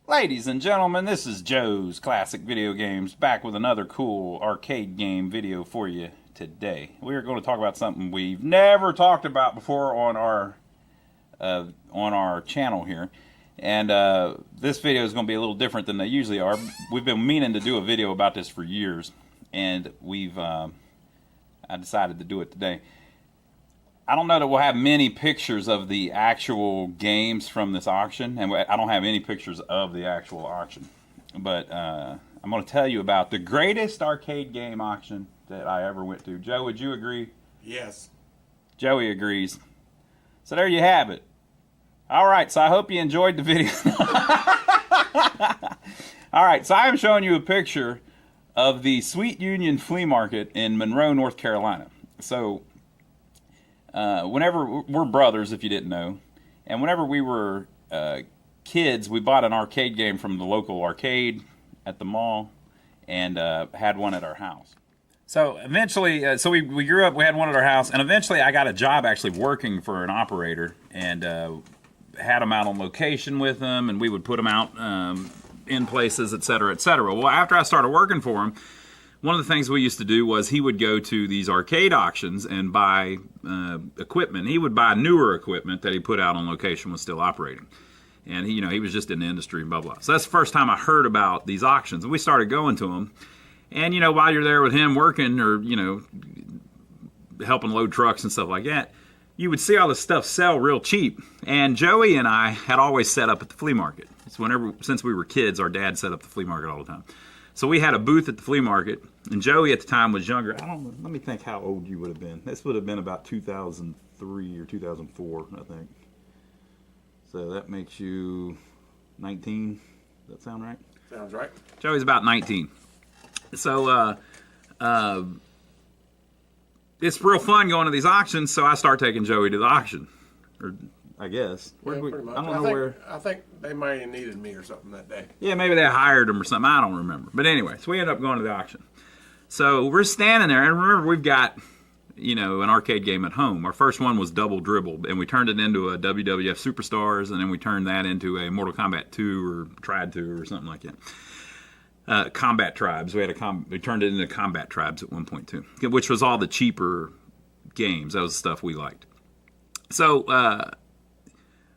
Ladies and gentlemen, this is Joe's Classic Video Games, back with another cool arcade game video for you today. We are going to talk about something we've never talked about before on our channel here. And this video is going to be a little different than they usually are. We've been meaning to do a video about this for years, and I decided to do it today. I don't know that we'll have many pictures of the actual games from this auction, and I don't have any pictures of the actual auction. But I'm going to tell you about the greatest arcade game auction that I ever went to. Joe, would you agree? Yes. Joey agrees. So there you have it. All right, so I hope you enjoyed the video. All right, so I am showing you a picture of the Sweet Union Flea Market in Monroe, North Carolina. So whenever we're brothers, if you didn't know, and whenever we were kids, we bought an arcade game from the local arcade at the mall and had one at our house. So eventually, we grew up, we had one at our house, and eventually I got a job actually working for an operator and had them out on location with them, and we would put them out in places, etc., etc. Well, after I started working for him, one of the things we used to do was he would go to these arcade auctions and buy equipment. He would buy newer equipment that he put out on location was still operating. And he was just in the industry and blah, blah. So that's the first time I heard about these auctions. And we started going to them. And, while you're there with him working or, helping load trucks and stuff like that, you would see all this stuff sell real cheap. And Joey and I had always set up at the flea market. Since we were kids, our dad set up the flea market all the time. So we had a booth at the flea market, and Joey at the time was younger. Let me think how old you would have been. This would have been about 2003 or 2004, I think. So that makes you 19. Does that sound right? Sounds right. Joey's about 19. So it's real fun going to these auctions, so I start taking Joey to the auction. Or I guess. Yeah, pretty much. I think they might have needed me or something that day. Yeah, maybe they hired him or something. I don't remember. But anyway, so we ended up going to the auction. So we're standing there, and remember, we've got, an arcade game at home. Our first one was Double Dribble, and we turned it into a WWF Superstars, and then we turned that into a Mortal Kombat 2 or Triad 2 or something like that. Combat Tribes. We turned it into Combat Tribes at one point, too, which was all the cheaper games. That was the stuff we liked. So,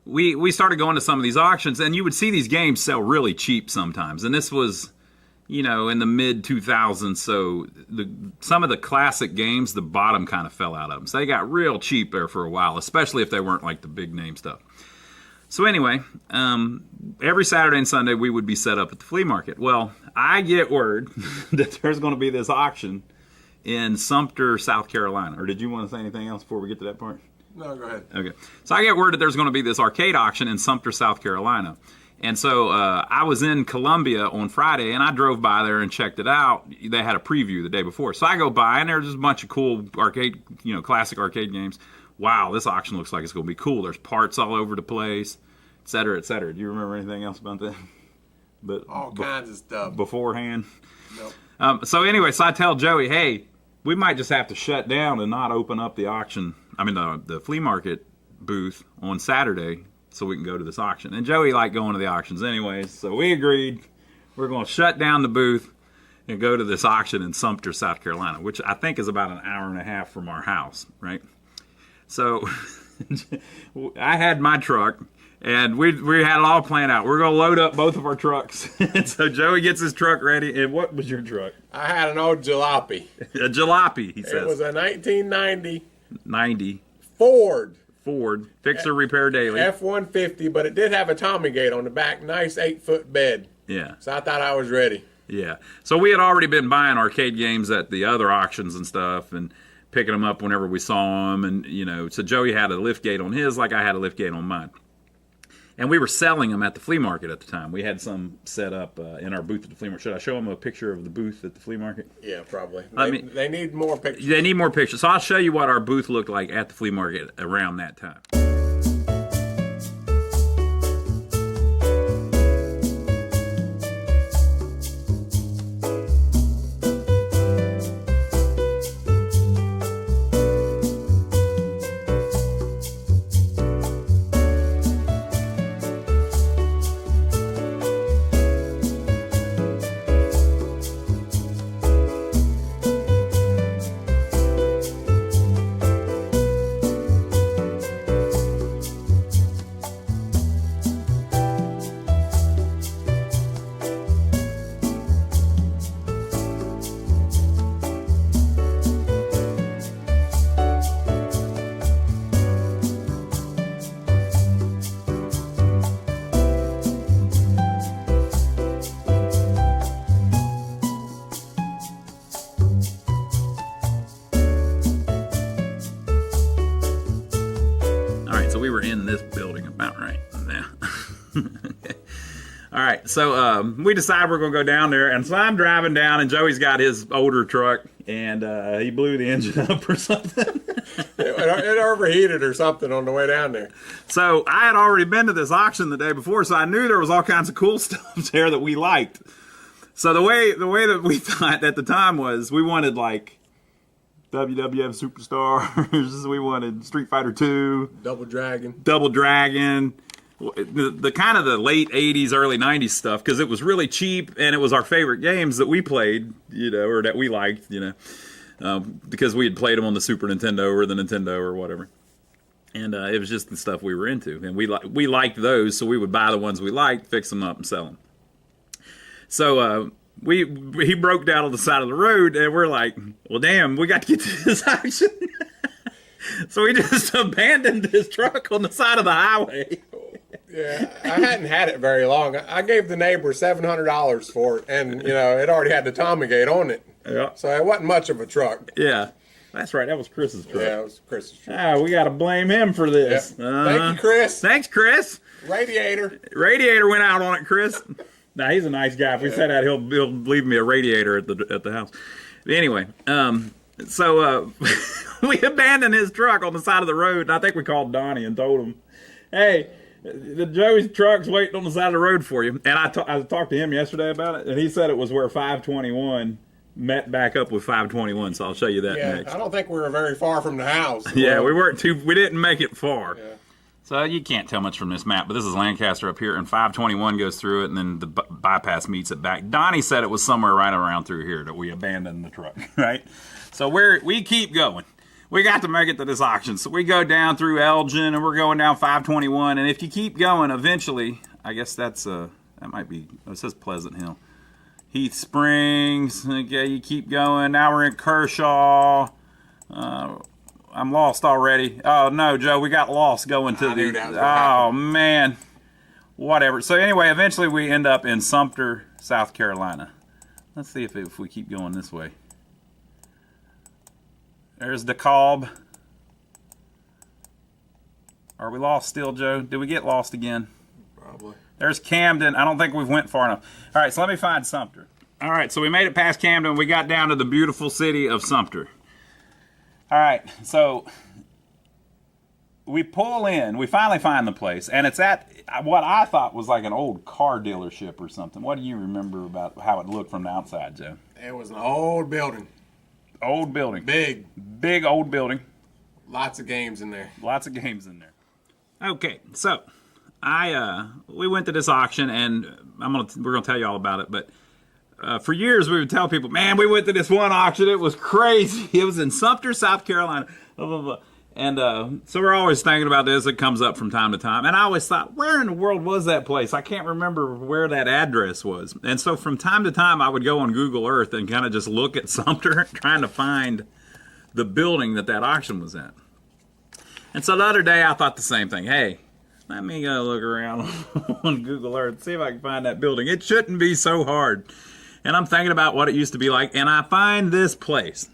we started going to some of these auctions, and you would see these games sell really cheap sometimes. And this was, in the mid-2000s, so some of the classic games, the bottom kind of fell out of them. So they got real cheap there for a while, especially if they weren't like the big name stuff. So anyway, every Saturday and Sunday we would be set up at the flea market. Well, I get word that there's going to be this auction in Sumter, South Carolina. Or did you want to say anything else before we get to that part? No, go ahead. Okay. So I get word that there's going to be this arcade auction in Sumter, South Carolina. And so I was in Columbia on Friday, and I drove by there and checked it out. They had a preview the day before. So I go by, and there's just a bunch of cool arcade, classic arcade games. Wow, this auction looks like it's going to be cool. There's parts all over the place, et cetera, et cetera. Do you remember anything else about that? But all kinds of stuff. Beforehand? Nope. So anyway, so I tell Joey, hey, we might just have to shut down and not open up the auction. The flea market booth on Saturday so we can go to this auction. And Joey liked going to the auctions anyways, so we agreed we're going to shut down the booth and go to this auction in Sumter, South Carolina, which I think is about an hour and a half from our house, right? So I had my truck, and we had it all planned out. We're going to load up both of our trucks. And so Joey gets his truck ready. And what was your truck? I had an old jalopy. A jalopy, he says. It was a 1990 Ford Fixer Repair Daily F-150, but it did have a Tommy gate on the back, nice 8-foot bed. Yeah. So I thought I was ready. Yeah. So we had already been buying arcade games at the other auctions and stuff, and picking them up whenever we saw them, and so Joey had a lift gate on his, like I had a lift gate on mine. And we were selling them at the flea market at the time. We had some set up in our booth at the flea market. Should I show them a picture of the booth at the flea market? Yeah, probably. They need more pictures. They need more pictures. So I'll show you what our booth looked like at the flea market around that time. All right, so we decide we're going to go down there, and so I'm driving down, and Joey's got his older truck, and he blew the engine up or something. It overheated or something on the way down there. So I had already been to this auction the day before, so I knew there was all kinds of cool stuff there that we liked. So the way that we thought at the time was we wanted like WWF Superstars, we wanted Street Fighter 2, Double Dragon. The kind of the late 80s, early 90s stuff, because it was really cheap and it was our favorite games that we played, or that we liked, because we had played them on the Super Nintendo or the Nintendo or whatever. And it was just the stuff we were into. And we liked those, so we would buy the ones we liked, fix them up, and sell them. So he broke down on the side of the road, and we're like, well, damn, we got to get to this auction. So we just abandoned his truck on the side of the highway. Yeah, I hadn't had it very long. I gave the neighbor $700 for it, and it already had the Tommy gate on it. Yeah. So it wasn't much of a truck. Yeah, that's right. That was Chris's truck. Yeah, it was Chris's truck. We got to blame him for this. Yep. Thank you, Chris. Thanks, Chris. Radiator went out on it, Chris. Now he's a nice guy. If we say that, he'll leave me a radiator at the house. But anyway, so we abandoned his truck on the side of the road, and I think we called Donnie and told him, hey, the Joey's truck's waiting on the side of the road for you. And I talked to him yesterday about it, and he said it was where 521 met back up with 521. So I'll show you that next. I don't think we were very far from the house. Yeah, we didn't make it far. Yeah. So you can't tell much from this map, but this is Lancaster up here, and 521 goes through it, and then the bypass meets it back. Donnie said it was somewhere right around through here that we abandoned the truck, right? So we keep going. We got to make it to this auction. So we go down through Elgin, and we're going down 521. And if you keep going, eventually, I guess that might be, it says Pleasant Hill. Heath Springs. Okay, you keep going. Now we're in Kershaw. I'm lost already. Oh, no, Joe, we got lost going to man. Whatever. So anyway, eventually we end up in Sumter, South Carolina. Let's see if we keep going this way. There's DeKalb. Are we lost still, Joe? Did we get lost again? Probably. There's Camden. I don't think we've went far enough. All right, so let me find Sumter. All right, so we made it past Camden. We got down to the beautiful city of Sumter. All right, so we pull in. We finally find the place, and it's at what I thought was like an old car dealership or something. What do you remember about how it looked from the outside, Joe? It was an old building. Old building. Big old building. Lots of games in there. Okay, so we went to this auction, and we're gonna tell you all about it. But for years we would tell people, man, we went to this one auction. It was crazy. It was in Sumter, South Carolina. Blah, blah, blah. And so we're always thinking about this. It comes up from time to time. And I always thought, where in the world was that place? I can't remember where that address was. And so from time to time, I would go on Google Earth and kind of just look at Sumter, trying to find the building that auction was at. And so the other day, I thought the same thing. Hey, let me go look around on Google Earth, see if I can find that building. It shouldn't be so hard. And I'm thinking about what it used to be like, and I find this place.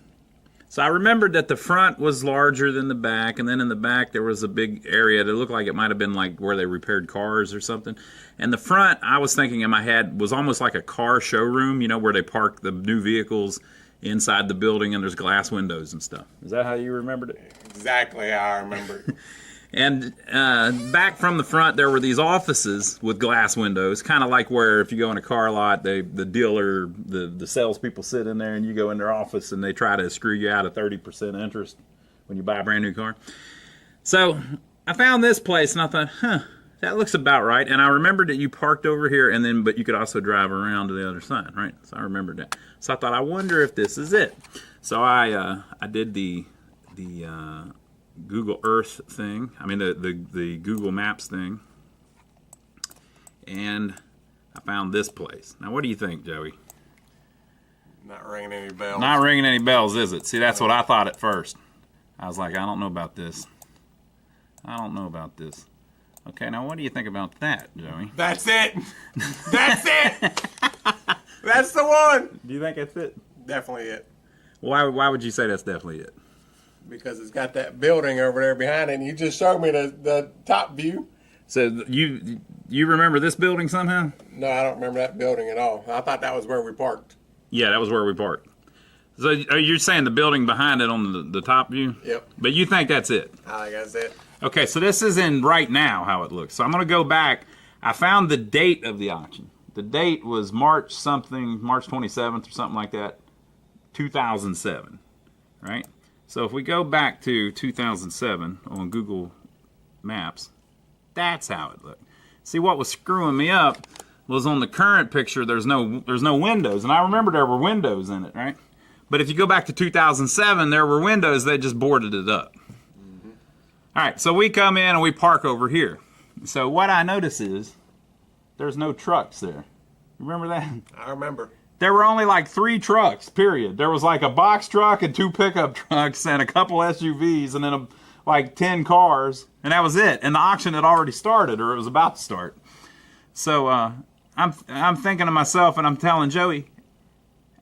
So I remembered that the front was larger than the back, and then in the back there was a big area that looked like it might have been like where they repaired cars or something. And the front, I was thinking in my head, was almost like a car showroom, where they park the new vehicles inside the building and there's glass windows and stuff. Is that how you remembered it? Exactly how I remember it. And back from the front, there were these offices with glass windows, kind of like where if you go in a car lot, the dealer, the salespeople sit in there and you go in their office and they try to screw you out of 30% interest when you buy a brand new car. So I found this place and I thought, that looks about right. And I remembered that you parked over here but you could also drive around to the other side, right? So I remembered that. So I thought, I wonder if this is it. So I did the Google Earth thing. I mean the Google Maps thing. And I found this place. Now what do you think, Joey? Not ringing any bells. Not ringing any bells, is it? See, that's what I thought at first. I was like, I don't know about this. Okay, now what do you think about that, Joey? That's it. That's it. That's the one. Do you think that's it? Definitely it. Why would you say that's definitely it? Because it's got that building over there behind it, and you just showed me the top view. So You remember this building somehow? No, I don't remember that building at all. I thought that was where we parked. Yeah, that was where we parked. So you're saying the building behind it on the top view? Yep. But you think that's it? I think that's it. Okay, so this is in right now how it looks. So I'm going to go back. I found the date of the auction. The date was March 27th or something like that, 2007, right? So if we go back to 2007 on Google Maps, that's how it looked. See, what was screwing me up was on the current picture, there's no windows. And I remember there were windows in it, right? But if you go back to 2007, there were windows, they just boarded it up. Mm-hmm. All right, so we come in and we park over here. So what I notice is there's no trucks there. You remember that? I remember. There were only like 3 trucks, period. There was like a box truck and 2 pickup trucks and a couple SUVs and then like 10 cars, and that was it. And the auction had already started, or it was about to start. So I'm thinking to myself, and I'm telling Joey,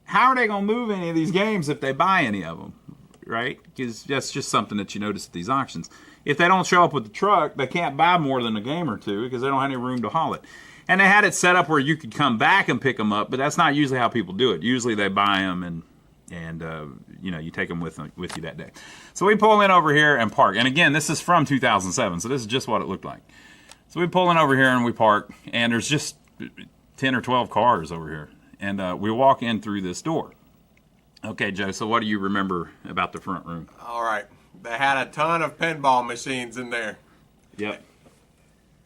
how are they going to move any of these games if they buy any of them, right? Because that's just something that you notice at these auctions. If they don't show up with the truck, they can't buy more than a game or two because they don't have any room to haul it. And they had it set up where you could come back and pick them up, but that's not usually how people do it. Usually they buy them and you take them with you that day. So we pull in over here and park. And again, this is from 2007, so this is just what it looked like. So we pull in over here and we park, and there's just 10 or 12 cars over here. And we walk in through this door. Okay, Joe, so what do you remember about the front room? All right. They had a ton of pinball machines in there. Yep.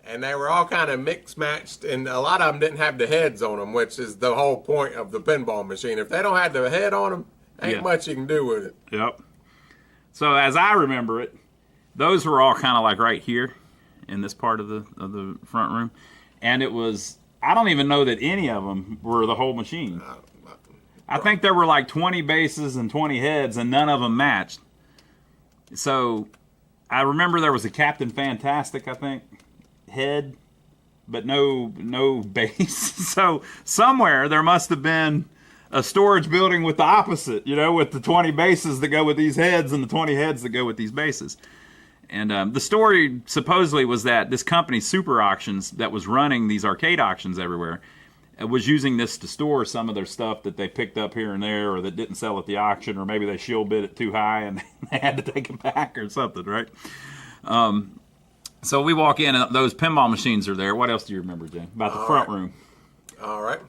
And they were all kind of mixed-matched, and a lot of them didn't have the heads on them, which is the whole point of the pinball machine. If they don't have the head on them, ain't much you can do with it. Yep. So as I remember it, those were all kind of like right here in this part of the front room. And it was, I don't even know that any of them were the whole machine. I think there were like 20 bases and 20 heads, and none of them matched. So I remember there was a Captain Fantastic, I think, head, but no base. So somewhere there must have been a storage building with the opposite, with the 20 bases that go with these heads and the 20 heads that go with these bases. And the story supposedly was that this company, Super Auctions, that was running these arcade auctions everywhere, was using this to store some of their stuff that they picked up here and there, or that didn't sell at the auction, or maybe they shield bid it too high and they had to take it back or something, right? So we walk in and those pinball machines are there. What else do you remember, Jay, about the front room? All right.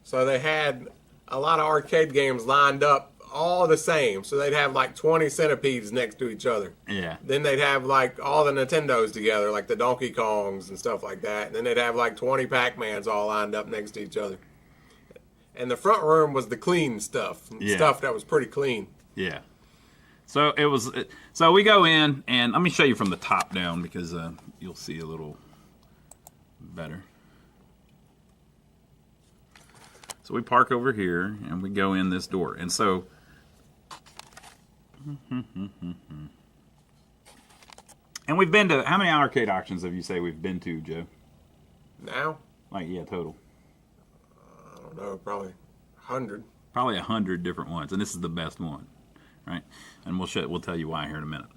So they had a lot of arcade games lined up all the same. So they'd have like 20 centipedes next to each other. Yeah. Then they'd have like all the Nintendos together, like the Donkey Kongs and stuff like that. And then they'd have like 20 Pac-Mans all lined up next to each other. And the front room was the clean stuff. Stuff that was pretty clean. Yeah. So it was. So we go in, and let me show you from the top down because you'll see a little better. So we park over here, and we go in this door, and so. And we've been to, how many arcade auctions have you say we've been to, Joe? Now? Like, yeah, total. I don't know, probably 100. Probably 100 different ones, and this is the best one, right? And we'll tell you why here in a minute.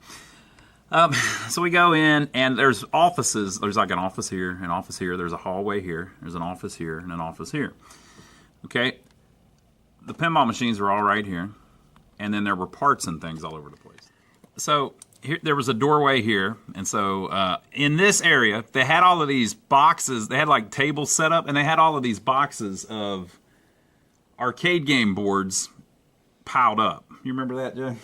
So we go in, and there's offices. There's like an office here, an office here. There's a hallway here. There's an office here, and an office here. Okay? The pinball machines are all right here, and then there were parts and things all over the place. So here, there was a doorway here, and so in this area, they had all of these boxes. They had like tables set up, and they had all of these boxes of arcade game boards piled up. You remember that, Jay?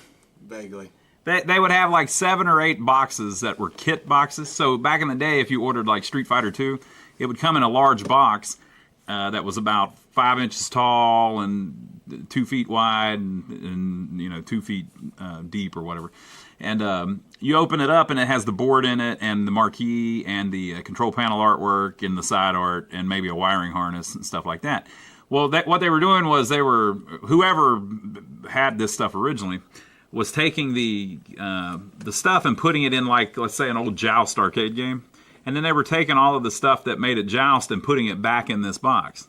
Vaguely. They would have like 7 or 8 boxes that were kit boxes. So back in the day, if you ordered like Street Fighter 2, it would come in a large box that was about 5 inches tall and 2 feet wide and 2 feet deep or whatever. And you open it up and it has the board in it and the marquee and the control panel artwork and the side art and maybe a wiring harness and stuff like that. Well, what they were doing was whoever had this stuff originally was taking the stuff and putting it in, like, let's say, an old Joust arcade game. And then they were taking all of the stuff that made it Joust and putting it back in this box.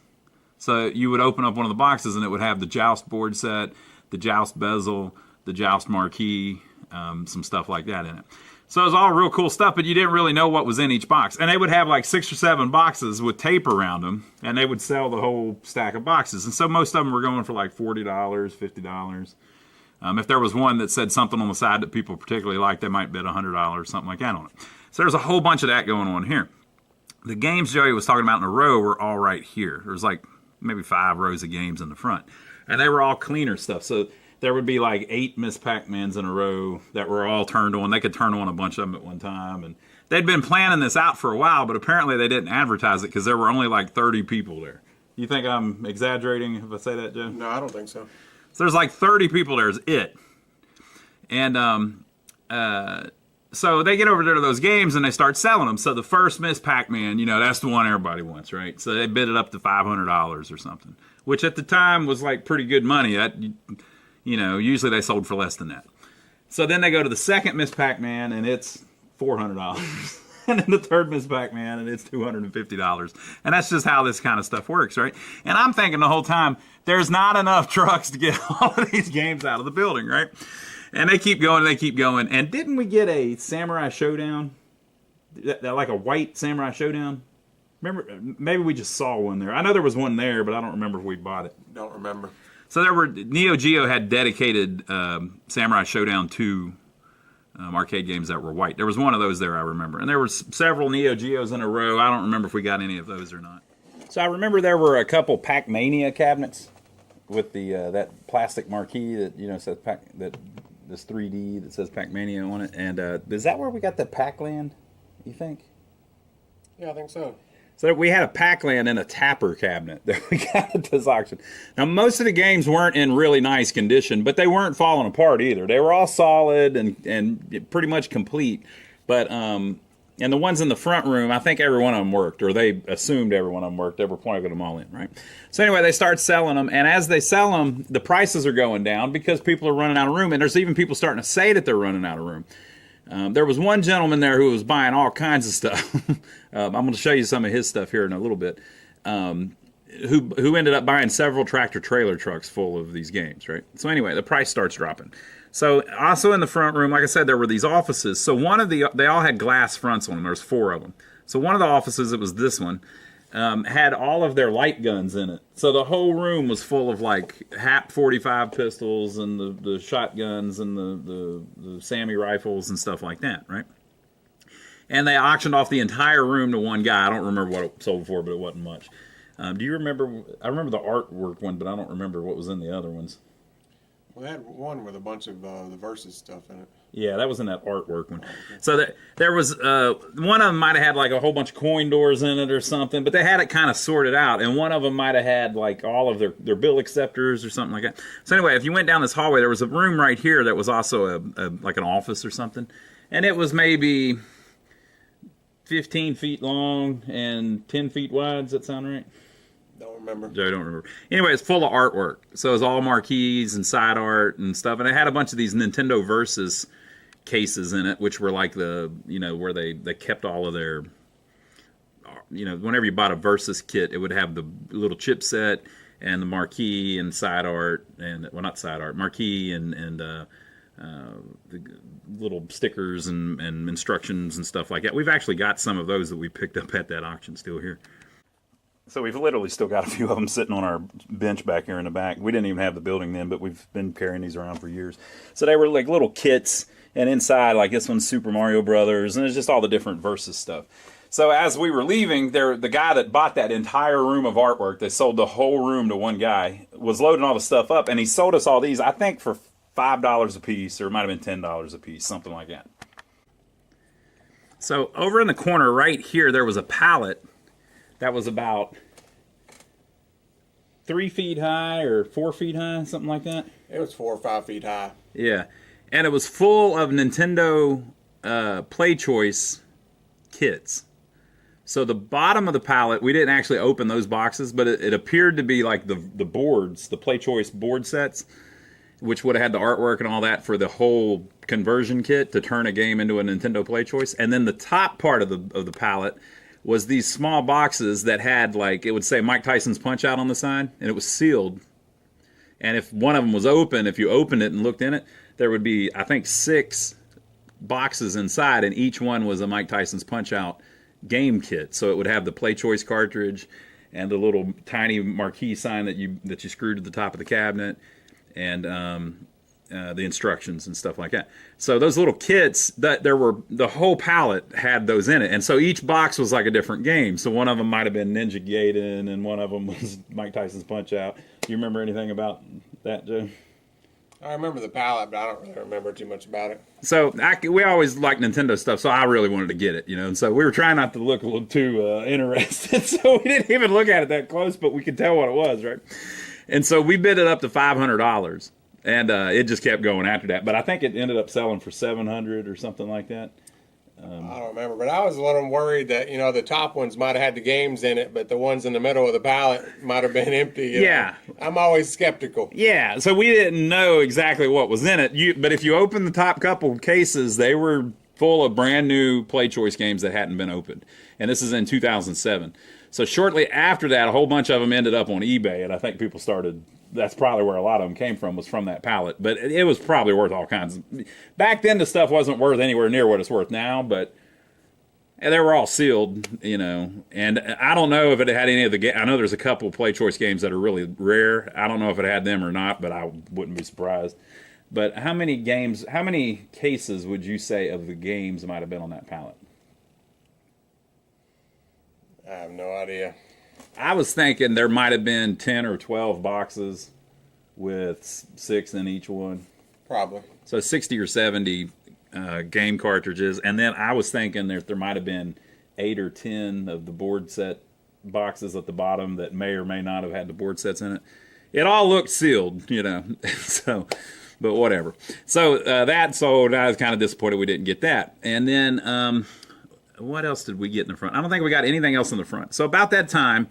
So you would open up one of the boxes and it would have the Joust board set, the Joust bezel, the Joust marquee, some stuff like that in it. So it was all real cool stuff, but you didn't really know what was in each box. And they would have like 6 or 7 boxes with tape around them, and they would sell the whole stack of boxes. And so most of them were going for like $40, $50. If there was one that said something on the side that people particularly liked, they might bid $100, something like that on it. So there's a whole bunch of that going on here. The games Joey was talking about in a row were all right here. There was like maybe 5 rows of games in the front. And they were all cleaner stuff. So there would be like 8 Miss Pac-Mans in a row that were all turned on. They could turn on a bunch of them at one time. And they'd been planning this out for a while, but apparently they didn't advertise it because there were only like 30 people there. You think I'm exaggerating if I say that, Joe? No, I don't think so. So there's like 30 people there is it. And so they get over there to those games and they start selling them. So the first Miss Pac-Man, you know, that's the one everybody wants, right? So they bid it up to $500 or something, which at the time was like pretty good money. That, you know, usually they sold for less than that. So then they go to the second Miss Pac-Man and it's $400. And then the third Miss Pac-Man and it's $250. And that's just how this kind of stuff works, right? And I'm thinking the whole time, there's not enough trucks to get all of these games out of the building, right? And they keep going, they keep going. And didn't we get a Samurai Showdown? Like a white Samurai Showdown? Remember, maybe we just saw one there. I know there was one there, but I don't remember if we bought it. Don't remember. So there were, Neo Geo had dedicated Samurai Showdown 2 arcade games that were white. There was one of those there, I remember. And there were several Neo Geos in a row. I don't remember if we got any of those or not. So I remember there were a couple Pac-Mania cabinets with the that plastic marquee that, you know, says that this 3D that says Pac-Mania on it. And is that where we got the Pac-Land, you think? Yeah, I think so. So we had a Pac-Land and a Tapper cabinet that we got at this auction. Now, most of the games weren't in really nice condition, but they weren't falling apart either. They were all solid and pretty much complete. But and the ones in the front room, I think every one of them worked, or they assumed every one of them worked. They were plugging them all in, right? So anyway, they start selling them, and as they sell them, the prices are going down because people are running out of room, and there's even people starting to say that they're running out of room. There was one gentleman there who was buying all kinds of stuff. I'm going to show you some of his stuff here in a little bit. Who ended up buying several tractor-trailer trucks full of these games, right? So anyway, the price starts dropping. So also in the front room, like I said, there were these offices. So they all had glass fronts on them. There was 4 of them. So one of the offices, it was this one, had all of their light guns in it. So the whole room was full of like HAP 45 pistols and the shotguns and the SAMI rifles and stuff like that, right? And they auctioned off the entire room to one guy. I don't remember what it sold for, but it wasn't much. Do you remember? I remember the artwork one, but I don't remember what was in the other ones. We had one with a bunch of the Versus stuff in it. Yeah, that was in that artwork one. So there was, one of them might have had like a whole bunch of coin doors in it or something, but they had it kind of sorted out. And one of them might have had like all of their bill acceptors or something like that. So anyway, if you went down this hallway, there was a room right here that was also like an office or something. And it was maybe 15 feet long and 10 feet wide. Does that sound right? Don't remember. I don't remember. Anyway, it's full of artwork. So it was all marquees and side art and stuff. And it had a bunch of these Nintendo Versus cases in it, which were like the, you know, where they kept all of their, you know, whenever you bought a Versus kit, it would have the little chipset and the marquee and side art and, well, not side art, marquee and the little stickers and instructions and stuff like that. We've actually got some of those that we picked up at that auction still here. So we've literally still got a few of them sitting on our bench back here in the back. We didn't even have the building then, but we've been carrying these around for years. So they were like little kits, and inside, like this one's Super Mario Brothers, and it's just all the different Versus stuff. So as we were leaving, the guy that bought that entire room of artwork, they sold the whole room to one guy, was loading all the stuff up, and he sold us all these, I think for $5 a piece, or it might have been $10 a piece, something like that. So over in the corner right here, there was a pallet that was about 3 feet high or 4 feet high, something like that. It was 4 or 5 feet high. Yeah, and it was full of Nintendo Play Choice kits. So the bottom of the pallet, we didn't actually open those boxes, but it appeared to be like the boards, the Play Choice board sets, which would have had the artwork and all that for the whole conversion kit to turn a game into a Nintendo Play Choice. And then the top part of the pallet was these small boxes that had, like, it would say Mike Tyson's Punch-Out on the side, and it was sealed. And if one of them was open, if you opened it and looked in it, there would be, I think, 6 boxes inside, and each one was a Mike Tyson's Punch-Out game kit. So it would have the Play Choice cartridge and the little tiny marquee sign that you screwed to the top of the cabinet, and the instructions and stuff like that. So those little kits, the whole pallet had those in it, and so each box was like a different game. So one of them might have been Ninja Gaiden, and one of them was Mike Tyson's Punch-Out. Do you remember anything about that, Joe? I remember the palette, but I don't really remember too much about it. So we always like Nintendo stuff, so I really wanted to get it, and so we were trying not to look a little too interested, so we didn't even look at it that close, but we could tell what it was, right? And so we bid it up to $500, and it just kept going after that. But I think it ended up selling for $700 or something like that. I don't remember, but I was a little worried that, the top ones might have had the games in it, but the ones in the middle of the pallet might have been empty. Yeah. I'm always skeptical. Yeah, so we didn't know exactly what was in it. But if you open the top couple cases, they were full of brand new Play Choice games that hadn't been opened. And this is in 2007. So shortly after that, a whole bunch of them ended up on eBay, and I think people started... That's probably where a lot of them came from, was from that pallet. But it was probably worth all kinds. Back then, the stuff wasn't worth anywhere near what it's worth now, but they were all sealed, And I don't know if it had any of the... I know there's a couple Play Choice games that are really rare. I don't know if it had them or not, but I wouldn't be surprised. But how many cases would you say of the games might have been on that pallet? I have no idea. I was thinking there might have been 10 or 12 boxes with 6 in each one. Probably. So 60 or 70 game cartridges. And then I was thinking there might have been 8 or 10 of the board set boxes at the bottom that may or may not have had the board sets in it. It all looked sealed, So, but whatever. So that sold. I was kind of disappointed we didn't get that. And then... what else did we get in the front? I don't think we got anything else in the front. So about that time,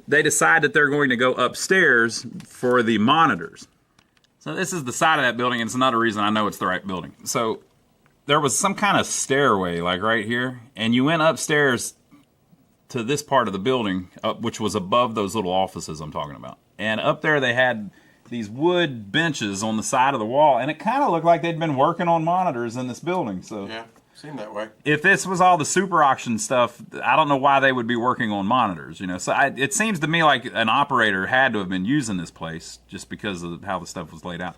they decide that they're going to go upstairs for the monitors. So this is the side of that building, and it's another reason I know it's the right building. So there was some kind of stairway, like right here, and you went upstairs to this part of the building, which was above those little offices I'm talking about. And up there they had these wood benches on the side of the wall, and it kind of looked like they'd been working on monitors in this building. So yeah. Seemed that way. If this was all the super auction stuff, I don't know why they would be working on monitors, So it seems to me like an operator had to have been using this place just because of how the stuff was laid out.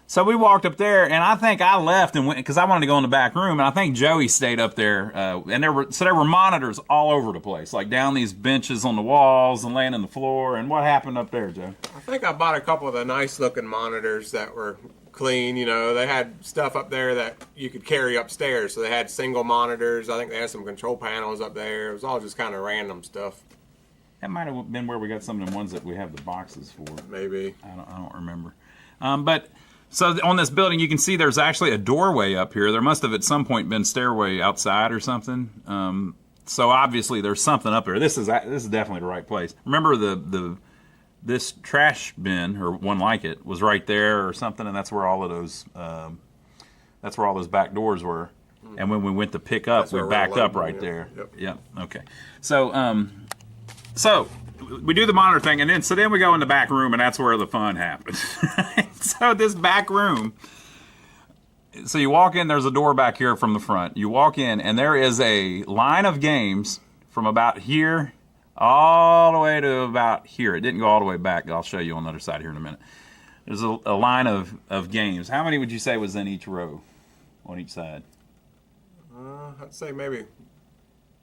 So we walked up there, and I think I left and went because I wanted to go in the back room, and I think Joey stayed up there. And there were monitors all over the place, like down these benches on the walls and laying on the floor. And what happened up there, Joe? I think I bought a couple of the nice-looking monitors that were clean. They had stuff up there that you could carry upstairs. So they had single monitors. I think they had some control panels up there. It was all just kind of random stuff. That might have been where we got some of the ones that we have the boxes for. Maybe. I don't remember. But so on this building, you can see there's actually a doorway up here. There must have at some point been stairway outside or something. So obviously there's something up there. This is definitely the right place. Remember this trash bin, or one like it, was right there or something, and that's where all of those back doors were. And when we went to pick up, we backed up right there. Yep. Okay. So so we do the monitor thing, and then we go in the back room, and that's where the fun happens. So this back room. So you walk in. There's a door back here from the front. You walk in, and there is a line of games from about here all the way to about here. It didn't go all the way back. I'll show you on the other side here in a minute. There's a line of games. How many would you say was in each row on each side? I'd say maybe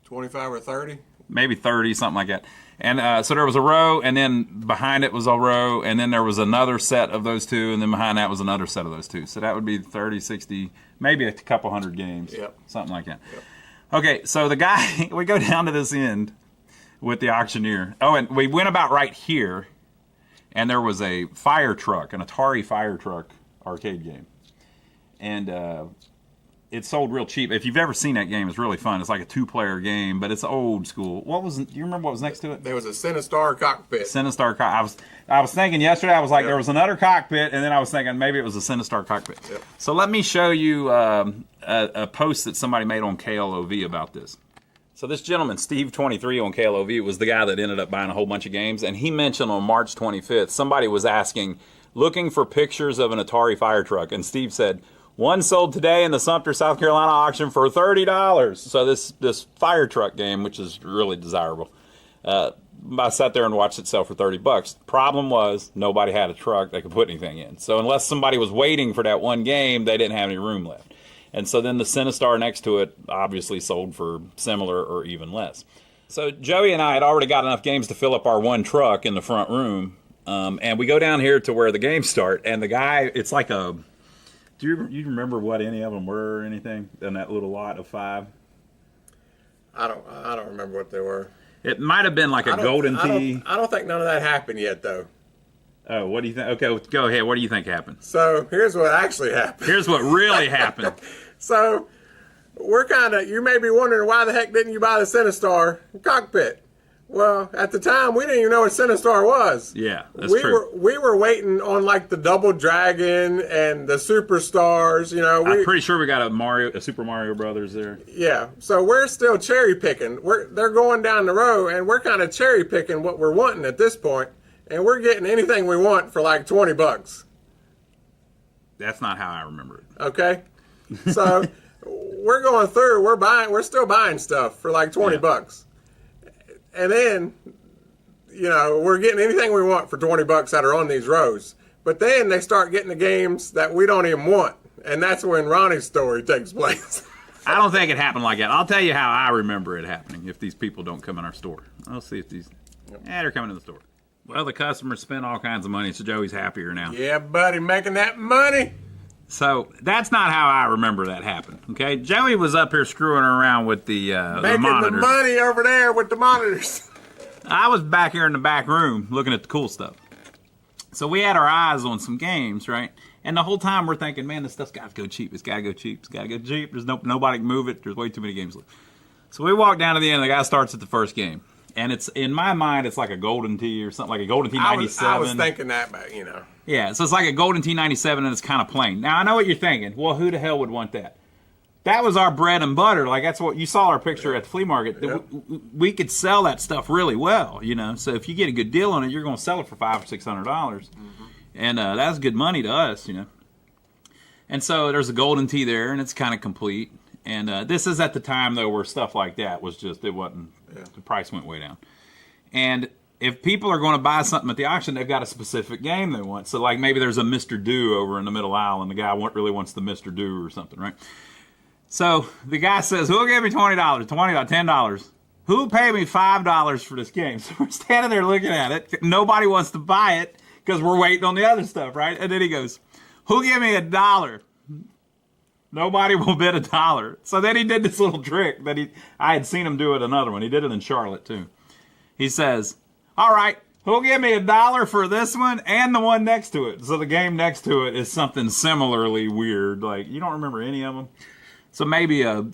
25 or 30. Maybe 30, something like that. And so there was a row, and then behind it was a row, and then there was another set of those two, and then behind that was another set of those two. So that would be 30, 60, maybe a couple hundred games. Yep. Something like that. Yep. Okay, so the guy, we go down to this end with the auctioneer. Oh, and we went about right here, and there was a fire truck, an Atari fire truck arcade game. And it sold real cheap. If you've ever seen that game, it's really fun. It's like a 2-player game, but it's old school. Do you remember what was next to it? There was a Sinistar cockpit. Sinistar cockpit. I was thinking yesterday, I was like, there was another cockpit, and then I was thinking maybe it was a Sinistar cockpit. Yep. So let me show you a post that somebody made on KLOV about this. So this gentleman, Steve23 on KLOV, was the guy that ended up buying a whole bunch of games, and he mentioned on March 25th, somebody was looking for pictures of an Atari fire truck, and Steve said, One sold today in the Sumter, South Carolina auction for $30. So this fire truck game, which is really desirable, I sat there and watched it sell for $30. Problem was, nobody had a truck they could put anything in. So unless somebody was waiting for that one game, they didn't have any room left. And so then the Cinestar next to it obviously sold for similar or even less. So Joey and I had already got enough games to fill up our one truck in the front room. And we go down here to where the games start. And the guy, it's like a... Do you remember what any of them were or anything in that little lot of 5? I don't remember what they were. It might have been like a golden tee. I don't think none of that happened yet, though. Oh, what do you think? Okay, go ahead. What do you think happened? So here's what actually happened. Here's what really happened. So you may be wondering, why the heck didn't you buy the Cinestar cockpit? Well, at the time, we didn't even know what Cinestar was. Yeah, that's true. We were waiting on like the Double Dragon and the Superstars. I'm pretty sure we got a Super Mario Brothers there. Yeah, so we're still cherry picking. They're going down the road, and we're kind of cherry picking what we're wanting at this point, and we're getting anything we want for like $20. That's not how I remember it. Okay, so we're going through. We're still buying stuff for like $20. And then, we're getting anything we want for $20 that are on these rows. But then they start getting the games that we don't even want. And that's when Ronnie's story takes place. I don't think it happened like that. I'll tell you how I remember it happening if these people don't come in our store. I'll see if these... they're coming in the store. Well, the customers spent all kinds of money, so Joey's happier now. Yeah, buddy, making that money. So that's not how I remember that happened. Okay, Joey was up here screwing around with the monitors. Making the money over there with the monitors. I was back here in the back room looking at the cool stuff. So we had our eyes on some games, right? And the whole time we're thinking, man, this stuff's got to go cheap. It's got to go cheap. It's got to go cheap. There's nobody can move it. There's way too many games left. So we walk down to the end. The guy starts at the first game. And it's, in my mind, it's like a Golden Tee or something, like a Golden Tee 97. I was thinking that, but Yeah, so it's like a Golden Tee 97 and it's kind of plain. Now, I know what you're thinking. Well, who the hell would want that? That was our bread and butter. Like, that's what you saw our picture at the flea market. Yep. We could sell that stuff really well, So if you get a good deal on it, you're going to sell it for $500 or $600. Mm-hmm. And that's good money to us, And so there's a Golden Tee there, and it's kind of complete. And this is at the time, though, where stuff like that was just, it wasn't, the price went way down. And if people are going to buy something at the auction, they've got a specific game they want. So, like, maybe there's a Mr. Do over in the middle aisle, and the guy really wants the Mr. Do or something, right? So the guy says, who'll give me $20, $10? Who'll pay me $5 for this game? So we're standing there looking at it. Nobody wants to buy it because we're waiting on the other stuff, right? And then he goes, who'll give me $1? Nobody will bid $1. So then he did this little trick that I had seen him do at another one. He did it in Charlotte, too. He says, all right, who'll give me $1 for this one and the one next to it? So the game next to it is something similarly weird. Like, you don't remember any of them? So maybe a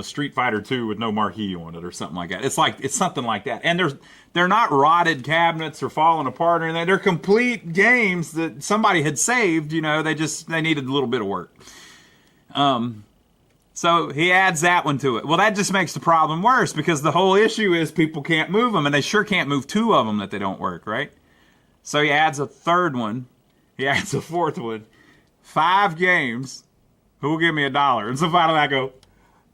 Street Fighter 2 with no marquee on it or something like that. It's something like that. And they're not rotted cabinets or falling apart or anything. They're complete games that somebody had saved, they needed a little bit of work. So he adds that one to it. Well, that just makes the problem worse because the whole issue is people can't move them, and they sure can't move 2 of them that they don't work, right? So he adds a third one. He adds a fourth one. 5 games. Who will give me $1? And so finally I go,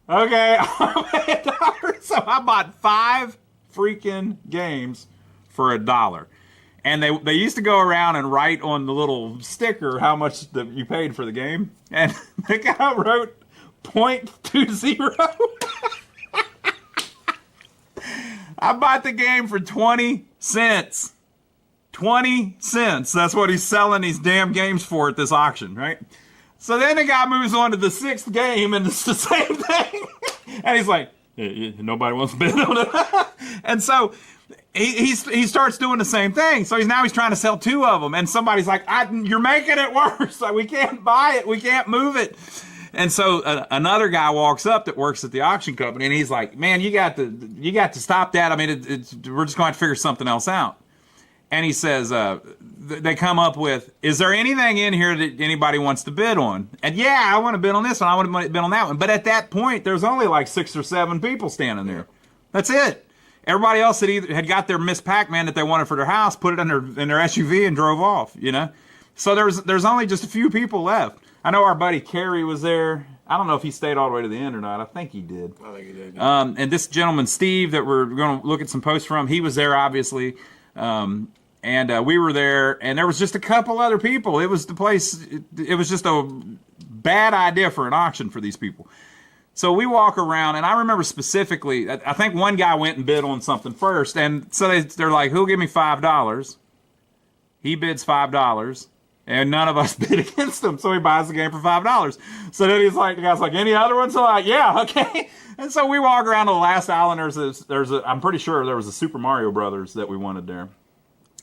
okay, I'll pay $1. So I bought 5 freaking games for $1. And they used to go around and write on the little sticker how much you paid for the game. And the guy wrote 0.20. I bought the game for 20 cents. 20 cents. That's what he's selling these damn games for at this auction, right? So then the guy moves on to the 6th game, and it's the same thing. And he's like, nobody wants to bid on it. And so he starts doing the same thing. So he's trying to sell 2 of them. And somebody's like, you're making it worse. Like, we can't buy it. We can't move it. And so another guy walks up that works at the auction company, and he's like, man, you got to stop that. I mean, we're just going to figure something else out. And he says, they come up with, is there anything in here that anybody wants to bid on? And yeah, I want to bid on this one. I want to bid on that one. But at that point, there's only like 6 or 7 people standing there. That's it. Everybody else had got their Miss Pac-Man that they wanted for their house, put it in their SUV and drove off, So there's only just a few people left. I know our buddy Kerry was there. I don't know if he stayed all the way to the end or not. I think he did. I think he did. Yeah. And this gentleman, Steve, that we're going to look at some posts from, he was there, obviously. And we were there, and there was just a couple other people. It was the place, it was just a bad idea for an auction for these people. So we walk around, and I remember specifically, I think one guy went and bid on something first, and so they're like, who'll give me $5? He bids $5. And none of us bid against him, so he buys the game for $5. So then he's like, the guy's like, any other ones? So I'm like, yeah, okay. And so we walk around to the last island. I'm pretty sure there was a Super Mario Brothers that we wanted there.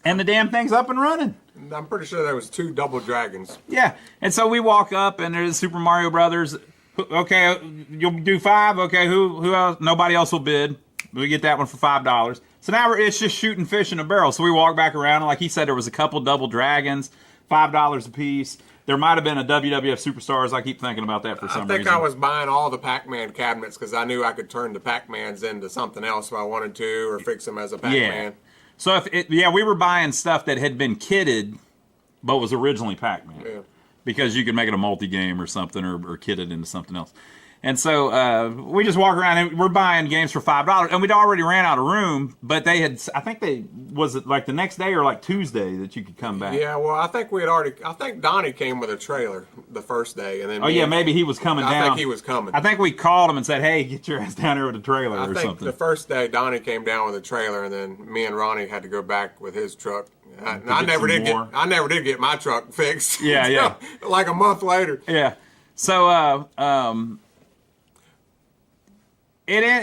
And the damn thing's up and running. I'm pretty sure there was 2 double dragons. Yeah. And so we walk up, and there's Super Mario Brothers. Okay, you'll do 5. Okay, who else? Nobody else will bid. We get that one for $5. So now it's just shooting fish in a barrel. So we walk back around, and like he said, there was a couple double dragons. $5 a piece. There might have been a WWF Superstars. I keep thinking about that for some reason. I think I was buying all the Pac-Man cabinets because I knew I could turn the Pac-Mans into something else if I wanted to, or fix them as a Pac-Man. Yeah. So we were buying stuff that had been kitted, but was originally Pac-Man. Yeah. Because you could make it a multi-game or something, or kit it into something else. And so we just walk around, and we're buying games for $5. And we'd already ran out of room, but they had, I think was it like the next day or like Tuesday that you could come back? Yeah, well, I think Donnie came with a trailer the first day. And then maybe he was coming down. I think he was coming. I think we called him and said, hey, get your ass down here with a trailer or something. The first day, Donnie came down with a trailer, and then me and Ronnie had to go back with his truck. I never did get my truck fixed. Yeah. Like a month later. Yeah. So,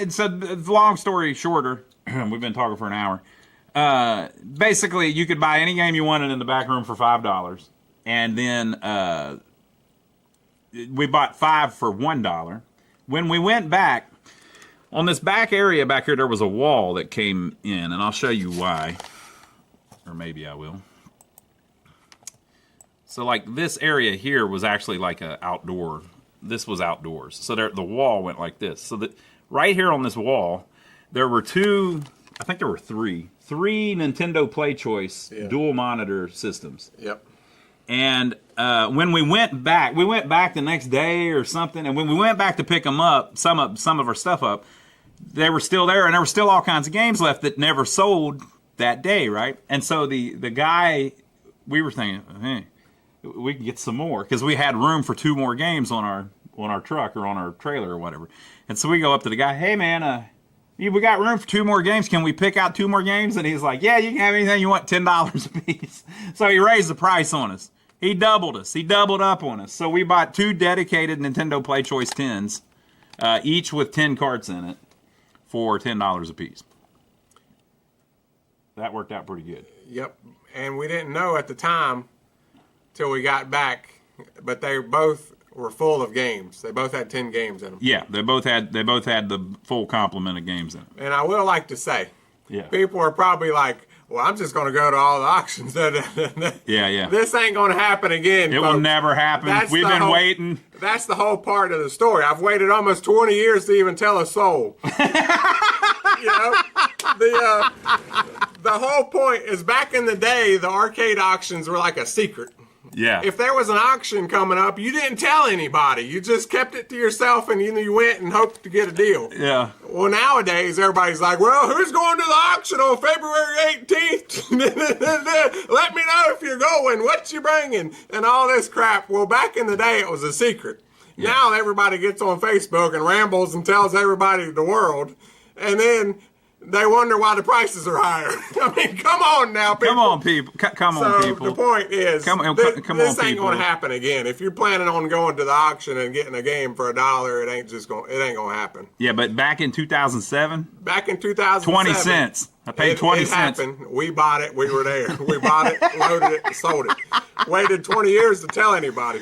so long story shorter, we've been talking for an hour. Basically, you could buy any game you wanted in the back room for $5, and then we bought 5 for $1. When we went back, on this back area back here, there was a wall that came in, and I'll show you why, or maybe I will. So, like, this area here was actually like a outdoor. This was outdoors, so the wall went like this. So that. Right here on this wall, there were 3 Nintendo Play Choice dual monitor systems. Yep. And when we went back the next day or something, and when we went back to pick them up, some of our stuff up, they were still there, and there were still all kinds of games left that never sold that day, right? And so the guy, we were thinking, hey, we can get some more, because we had room for 2 more games on our truck or on our trailer or whatever. And so we go up to the guy, hey man, we got room for 2 more games. Can we pick out 2 more games? And he's like, yeah, you can have anything you want, $10 a piece. So he raised the price on us. He doubled us. He doubled up on us. So we bought 2 dedicated Nintendo Play Choice 10s, each with 10 carts in it, for $10 a piece. That worked out pretty good. Yep. And we didn't know at the time till we got back, but they both were full of games. They both had 10 games in them. Yeah, they both had the full complement of games in them. And I will like to say, people are probably like, well, I'm just going to go to all the auctions. Yeah. This ain't going to happen again. It will never happen. We've been waiting. That's the whole part of the story. I've waited almost 20 years to even tell a soul. You know, the whole point is, back in the day, the arcade auctions were like a secret. Yeah. If there was an auction coming up, you didn't tell anybody. You just kept it to yourself, and you went and hoped to get a deal. Yeah. Well, nowadays, everybody's like, well, who's going to the auction on February 18th? Let me know if you're going. What you bringing? And all this crap. Well, back in the day, it was a secret. Yeah. Now everybody gets on Facebook and rambles and tells everybody the world. And then they wonder why the prices are higher. I mean, come on now, people. Come on, people. Come on, people. So the point is, this ain't going to happen again. If you're planning on going to the auction and getting a game for $1, it ain't going to happen. Yeah, but back in 2007? Back in 2007. 20 cents. I paid 20 cents. It happened. We bought it. We were there. We bought it, loaded it, sold it. Waited 20 years to tell anybody.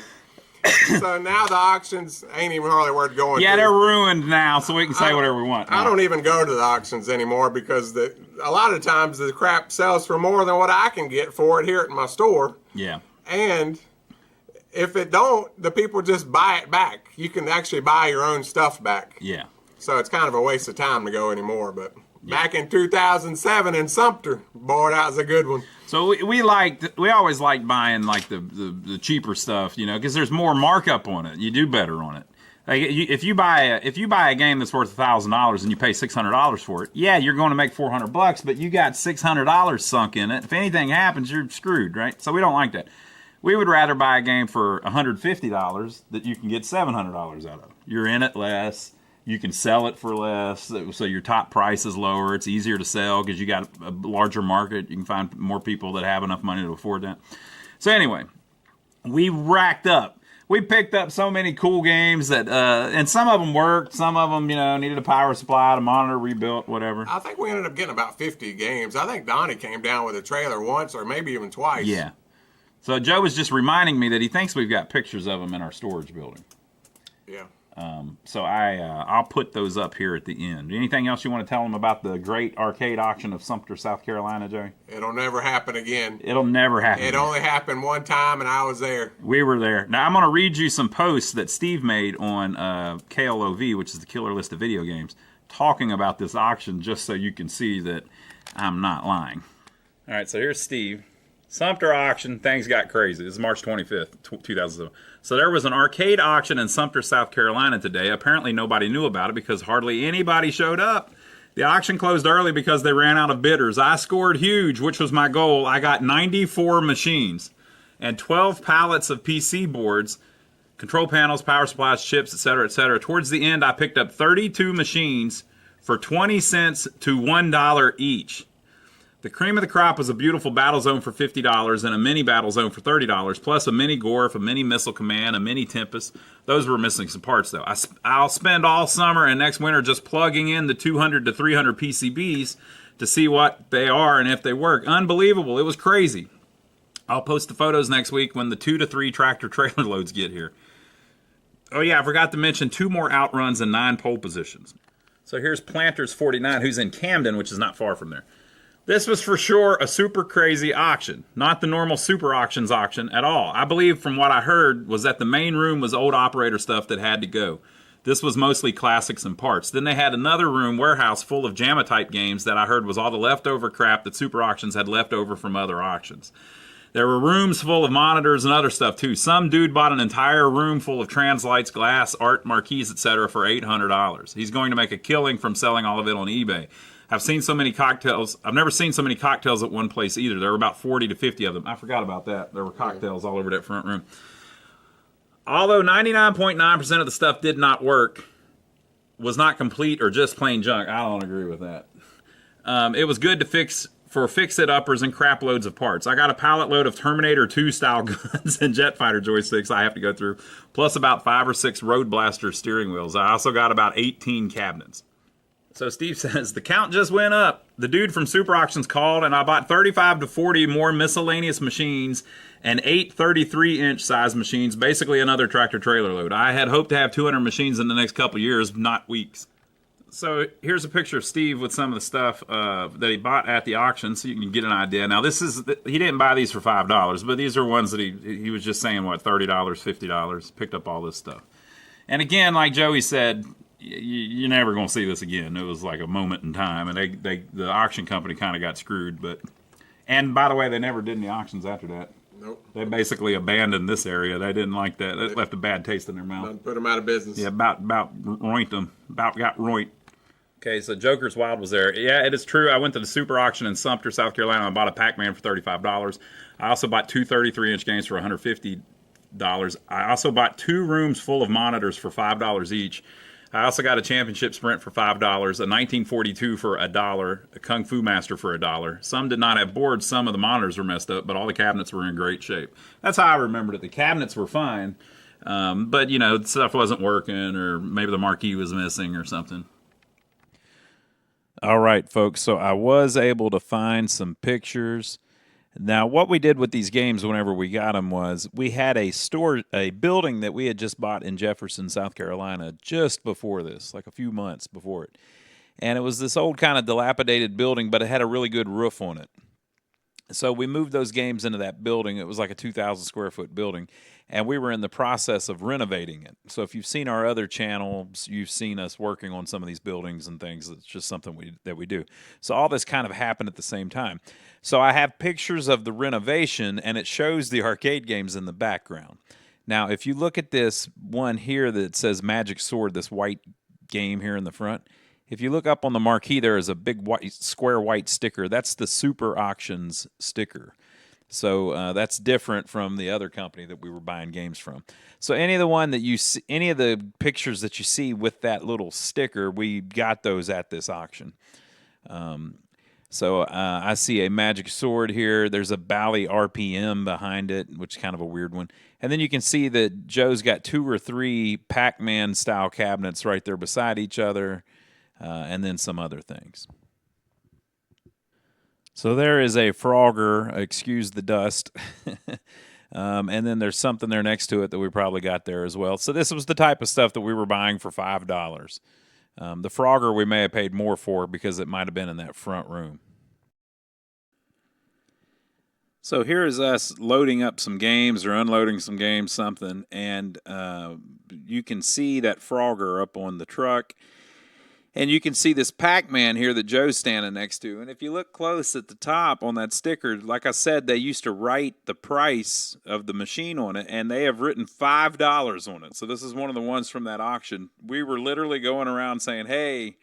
So now the auctions ain't even hardly worth going to. Yeah, they're ruined now, so we can say whatever we want now. I don't even go to the auctions anymore, because a lot of times the crap sells for more than what I can get for it here at my store. Yeah. And if it don't, the people just buy it back. You can actually buy your own stuff back. Yeah. So it's kind of a waste of time to go anymore, but... Back in 2007 in Sumter, boy, that was a good one. So we always liked buying like the cheaper stuff, you know, because there's more markup on it. You do better on it. Like if you buy a game that's worth $1,000 and you pay $600 for it, yeah, you're going to make $400, but you got $600 sunk in it. If anything happens, you're screwed, right? So we don't like that. We would rather buy a game for $150 that you can get $700 out of. You're in it less. You can sell it for less, so your top price is lower. It's easier to sell because you got a larger market. You can find more people that have enough money to afford that. So anyway, we racked up. We picked up so many cool games that, and some of them worked. Some of them, you know, needed a power supply, a monitor rebuilt, whatever. I think we ended up getting about 50 games. I think Donnie came down with a trailer once or maybe even twice. Yeah. So Joe was just reminding me that he thinks we've got pictures of them in our storage building. Yeah. So I'll put those up here at the end. Anything else you want to tell them about the great arcade auction of Sumter, South Carolina, Joey? It'll never happen again. It'll never happen. It only happened one time, and I was there. We were there. Now I'm going to read you some posts that Steve made on KLOV, which is the Killer List of Video Games, talking about this auction, just so you can see that I'm not lying. All right, so here's Steve. Sumter auction, things got crazy. This is March 25th, 2007. So there was an arcade auction in Sumter, South Carolina today. Apparently nobody knew about it because hardly anybody showed up. The auction closed early because they ran out of bidders. I scored huge, which was my goal. I got 94 machines and 12 pallets of PC boards, control panels, power supplies, chips, etc., etc. Towards the end, I picked up 32 machines for 20 cents to $1 each. The cream of the crop was a beautiful battle zone for $50 and a mini battle zone for $30, plus a mini Gorf, a mini Missile Command, a mini Tempest. Those were missing some parts, though. I'll spend all summer and next winter just plugging in the 200 to 300 PCBs to see what they are and if they work. Unbelievable. It was crazy. I'll post the photos next week when the 2 to 3 tractor trailer loads get here. Oh, yeah, I forgot to mention 2 more outruns and 9 pole positions. So here's Planters 49, who's in Camden, which is not far from there. This was for sure a super crazy auction, not the normal super auctions auction at all. I believe from what I heard was that the main room was old operator stuff that had to go. This was mostly classics and parts. Then they had another room warehouse full of JAMA type games that I heard was all the leftover crap that super auctions had left over from other auctions. There were rooms full of monitors and other stuff too. Some dude bought an entire room full of translights, glass, art, marquees, etc. for $800. He's going to make a killing from selling all of it on eBay. I've seen so many cocktails. I've never seen so many cocktails at one place either. There were about 40 to 50 of them. I forgot about that. There were cocktails all over that front room. Although 99.9% of the stuff did not work, was not complete, or just plain junk. I don't agree with that. It was good to fix-it uppers and crap loads of parts. I got a pallet load of Terminator 2 style guns and jet fighter joysticks I have to go through, plus about 5 or 6 Road Blaster steering wheels. I also got about 18 cabinets. So Steve says, the count just went up. The dude from Super Auctions called, and I bought 35 to 40 more miscellaneous machines and 8 33-inch size machines, basically another tractor-trailer load. I had hoped to have 200 machines in the next couple years, not weeks. So here's a picture of Steve with some of the stuff that he bought at the auction, so you can get an idea. Now, he didn't buy these for $5, but these are ones that he was just saying, what, $30, $50, picked up all this stuff. And again, like Joey said, you're never going to see this again. It was like a moment in time, and the auction company kind of got screwed. And by the way, they never did any auctions after that. Nope. They basically abandoned this area. They didn't like that. It left a bad taste in their mouth. Put them out of business. Yeah, about roinked them. About got roinked. Okay, so Joker's Wild was there. Yeah, it is true. I went to the super auction in Sumter, South Carolina. I bought a Pac-Man for $35. I also bought 2 33-inch games for $150. I also bought 2 rooms full of monitors for $5 each. I also got a Championship Sprint for $5, a 1942 for $1, a Kung Fu Master for $1. Some did not have boards. Some of the monitors were messed up, but all the cabinets were in great shape. That's how I remembered it. The cabinets were fine, but, you know, stuff wasn't working, or maybe the marquee was missing or something. All right, folks, so I was able to find some pictures. Now, what we did with these games whenever we got them was we had a building that we had just bought in Jefferson, South Carolina, just before this, like a few months before it. And it was this old kind of dilapidated building, but it had a really good roof on it. So we moved those games into that building. It was like a 2,000 square foot building, and we were in the process of renovating it. So if you've seen our other channels, you've seen us working on some of these buildings and things. It's just something that we do. So all this kind of happened at the same time. So I have pictures of the renovation, and it shows the arcade games in the background. Now, if you look at this one here that says Magic Sword, this white game here in the front, if you look up on the marquee, there is a big square white sticker. That's the Super Auctions sticker. So that's different from the other company that we were buying games from. So any of the pictures that you see with that little sticker, we got those at this auction. So I see a Magic Sword here. There's a Bally RPM behind it, which is kind of a weird one. And then you can see that Joe's got 2 or 3 Pac-Man style cabinets right there beside each other, and then some other things. So there is a Frogger, excuse the dust. And then there's something there next to it that we probably got there as well. So this was the type of stuff that we were buying for $5. The Frogger we may have paid more for because it might have been in that front room. So here is us loading up some games or unloading some games, something, and you can see that Frogger up on the truck. And you can see this Pac-Man here that Joe's standing next to. And if you look close at the top on that sticker, like I said, they used to write the price of the machine on it, and they have written $5 on it. So this is one of the ones from that auction. We were literally going around saying, hey,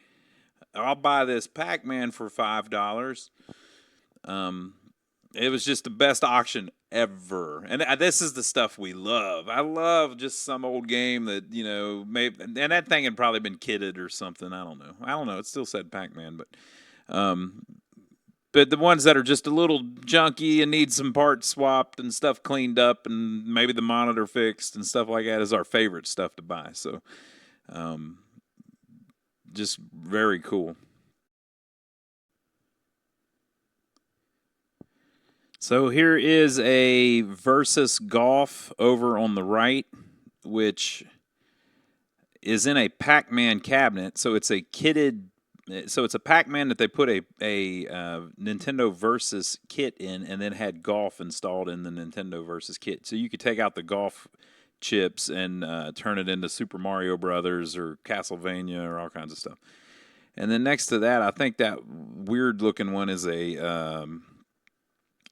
I'll buy this Pac-Man for $5. It was just the best auction ever. And this is the stuff we love. I love just some old game that, maybe, and that thing had probably been kitted or something. I don't know. It still said Pac-Man, but the ones that are just a little junky and need some parts swapped and stuff cleaned up and maybe the monitor fixed and stuff like that is our favorite stuff to buy. So, just very cool. So here is a Versus Golf over on the right, which is in a Pac-Man cabinet. So it's a kitted. So it's a Pac-Man that they put a Nintendo Versus kit in, and then had golf installed in the Nintendo Versus kit. So you could take out the golf chips and turn it into Super Mario Brothers or Castlevania or all kinds of stuff. And then next to that, I think that weird-looking one is a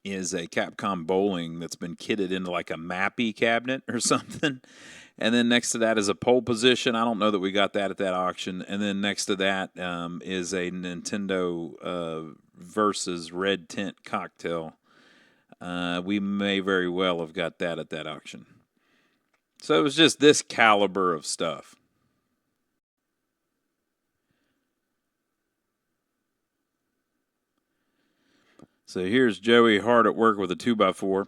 Capcom bowling that's been kitted into like a Mappy cabinet or something. And then next to that is a pole position. I don't know that we got that at that auction. And then next to that is a Nintendo Versus Red Tint cocktail. We may very well have got that at that auction. So it was just this caliber of stuff. So here's Joey hard at work with a 2x4.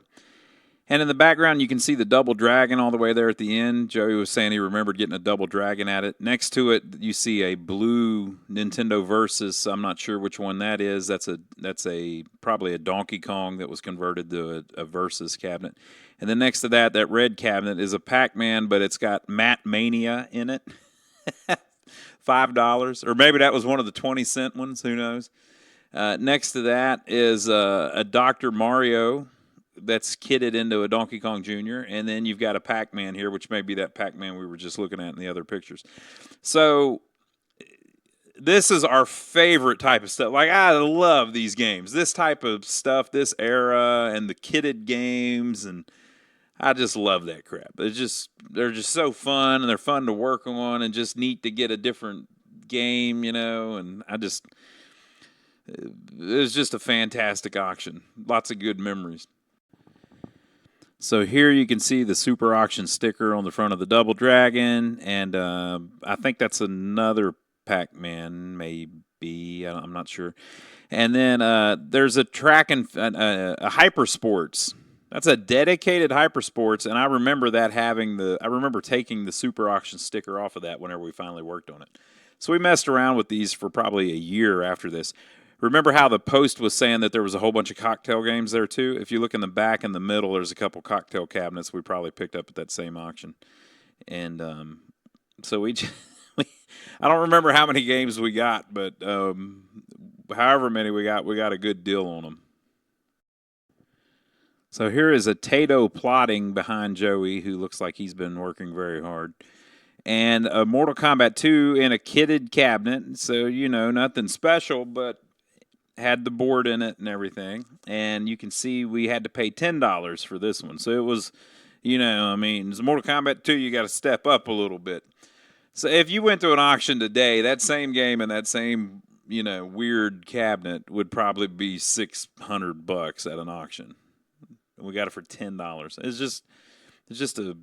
And in the background, you can see the Double Dragon all the way there at the end. Joey was saying he remembered getting a Double Dragon at it. Next to it, you see a blue Nintendo Versus. I'm not sure which one that is. That's probably a Donkey Kong that was converted to a Versus cabinet. And then next to that red cabinet is a Pac-Man, but it's got Matt Mania in it. $5. Or maybe that was one of the 20-cent ones. Who knows? Next to that is a Dr. Mario that's kitted into a Donkey Kong Jr., and then you've got a Pac-Man here, which may be that Pac-Man we were just looking at in the other pictures. So this is our favorite type of stuff. Like, I love these games. This type of stuff, this era, and the kitted games, and I just love that crap. They're just so fun, and they're fun to work on, and just neat to get a different game, and it was just a fantastic auction. Lots of good memories. So here you can see the Super Auction sticker on the front of the Double Dragon, and I think that's another Pac-Man, maybe. I'm not sure. And then there's a a Hypersports. That's a dedicated Hypersports, and I remember taking the Super Auction sticker off of that whenever we finally worked on it. So we messed around with these for probably a year after this. Remember how the post was saying that there was a whole bunch of cocktail games there too? If you look in the back and the middle, there's a couple cocktail cabinets we probably picked up at that same auction. And so I don't remember how many games we got, but however many we got a good deal on them. So here is a Tato plotting behind Joey, who looks like he's been working very hard. And a Mortal Kombat 2 in a kitted cabinet. So, nothing special, but had the board in it and everything. And you can see we had to pay $10 for this one. So it was, it's Mortal Kombat 2, you got to step up a little bit. So if you went to an auction today, that same game and that same, weird cabinet would probably be $600 at an auction. We got it for $10. It's just a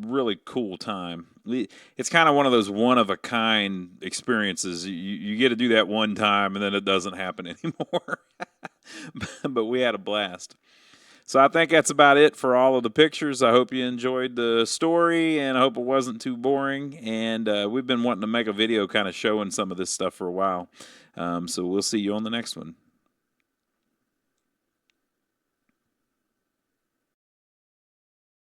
really cool time. It's kind of one of those one-of-a-kind experiences. You get to do that one time, and then it doesn't happen anymore. But we had a blast. So I think that's about it for all of the pictures. I hope you enjoyed the story, and I hope it wasn't too boring. And we've been wanting to make a video kind of showing some of this stuff for a while. So we'll see you on the next one.